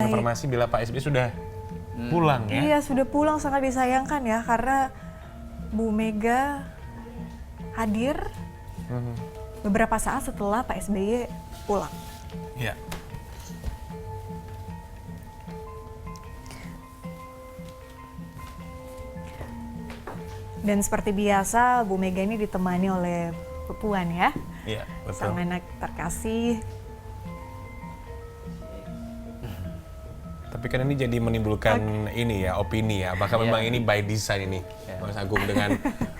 informasi bila Pak SBY sudah pulang ya? Iya, sudah pulang, sangat disayangkan ya, karena Bu Mega hadir beberapa saat setelah Pak SBY pulang. Iya. Dan seperti biasa, Bu Mega ini ditemani oleh Puan ya, Iya, betul. sang anak terkasih. Tapi kan ini jadi menimbulkan ini ya, opini ya, apakah memang ini by design ini, Mas Agung, dengan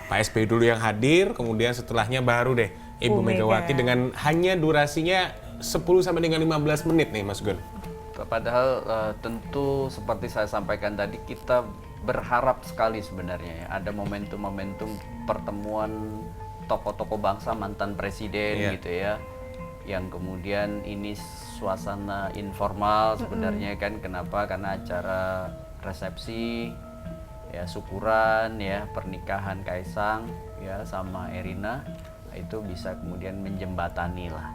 Pak SBY dulu yang hadir, kemudian setelahnya baru deh Ibu Bu Mega. Megawati dengan hanya durasinya 10 sampai dengan 15 menit nih Mas Gun. Padahal tentu seperti saya sampaikan tadi, kita berharap sekali sebenarnya ya, ada momentum-momentum pertemuan tokoh-tokoh bangsa, mantan presiden gitu ya, yang kemudian ini suasana informal sebenarnya kan. Kenapa? Karena acara resepsi ya, syukuran ya, pernikahan Kaisang ya sama Erina itu bisa kemudian menjembatani lah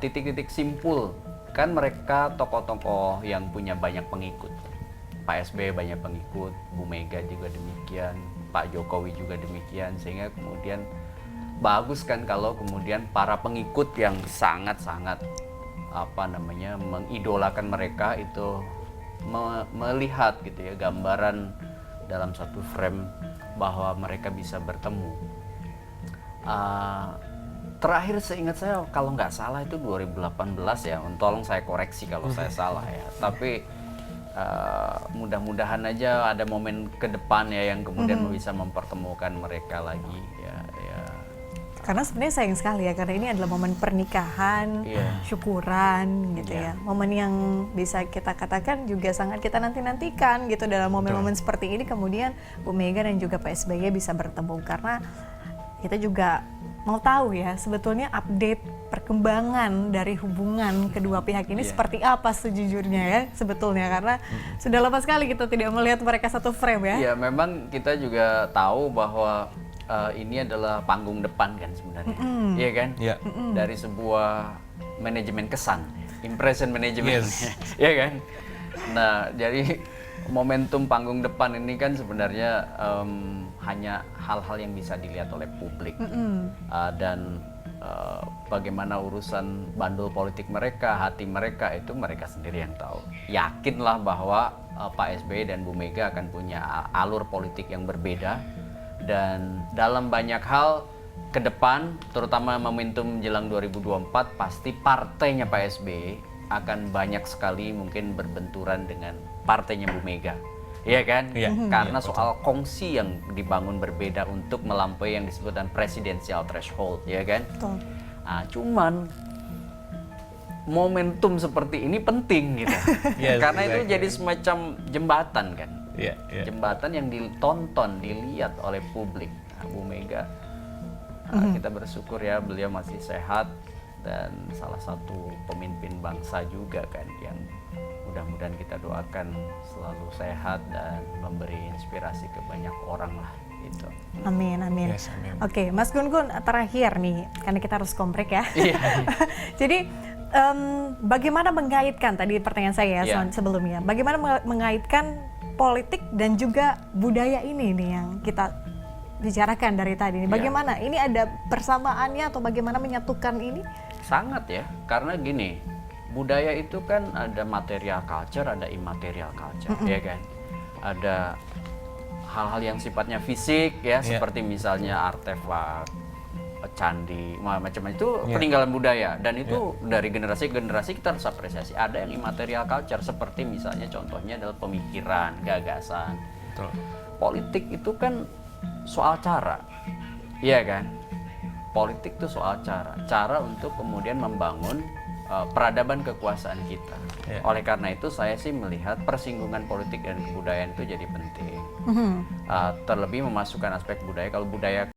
titik-titik simpul. Kan mereka tokoh-tokoh yang punya banyak pengikut. Pak SBY banyak pengikut, Bu Mega juga demikian, Pak Jokowi juga demikian, sehingga kemudian bagus kan kalau kemudian para pengikut yang sangat-sangat mengidolakan mereka itu melihat gitu ya, gambaran dalam satu frame bahwa mereka bisa bertemu. Terakhir seingat saya kalau nggak salah itu 2018 ya, tolong saya koreksi kalau saya salah ya, tapi mudah-mudahan aja ada momen ke depan ya yang kemudian bisa mempertemukan mereka lagi ya. Karena sebenarnya sayang sekali ya, karena ini adalah momen pernikahan, syukuran gitu ya. Momen yang bisa kita katakan juga sangat kita nanti-nantikan gitu dalam momen-momen seperti ini, kemudian Bu Mega dan juga Pak SBY bisa bertemu. Karena kita juga mau tahu ya, sebetulnya update perkembangan dari hubungan kedua pihak ini seperti apa sejujurnya ya sebetulnya, karena sudah lama sekali kita tidak melihat mereka satu frame ya. Iya, memang kita juga tahu bahwa ini adalah panggung depan kan sebenarnya, iya kan? Iya. Dari sebuah manajemen kesan, impression management, iya kan? Nah, jadi momentum panggung depan ini kan sebenarnya hanya hal-hal yang bisa dilihat oleh publik, dan bagaimana urusan bandul politik mereka, hati mereka itu mereka sendiri yang tahu. Yakinlah bahwa Pak SBY dan Bu Mega akan punya alur politik yang berbeda, dan dalam banyak hal ke depan, terutama momentum jelang 2024, pasti partainya Pak SBY akan banyak sekali mungkin berbenturan dengan partainya Bu Mega. Iya kan? Karena soal kongsi yang dibangun berbeda untuk melampaui yang disebut dengan presidential threshold, ya kan? Nah, cuman momentum seperti ini penting gitu. Karena itu jadi semacam jembatan kan. Jembatan yang ditonton, dilihat oleh publik. Nah, Bu Mega, kita bersyukur ya, beliau masih sehat dan salah satu pemimpin bangsa juga kan, yang mudah-mudahan kita doakan selalu sehat dan memberi inspirasi ke banyak orang lah gitu. Amin, amin. Amin. Oke, Mas Gun-Gun, terakhir nih, karena kita harus komprek ya. Jadi bagaimana mengaitkan, tadi pertanyaan saya sebelumnya, bagaimana mengaitkan politik dan juga budaya ini nih yang kita bicarakan dari tadi ini. Bagaimana? Ini ada persamaannya atau bagaimana menyatukan ini? Sangat ya, karena gini, budaya itu kan ada material culture, ada immaterial culture, ya kan? Ada hal-hal yang sifatnya fisik ya, seperti misalnya artefak, candi, macam-macam itu peninggalan budaya, dan itu dari generasi ke generasi kita harus apresiasi. Ada yang immaterial culture, seperti misalnya contohnya adalah pemikiran, gagasan. Politik itu kan soal cara, iya kan? Politik itu soal cara untuk kemudian membangun peradaban kekuasaan kita. Oleh karena itu saya sih melihat persinggungan politik dan kebudayaan itu jadi penting. Terlebih memasukkan aspek budaya. Kalau budaya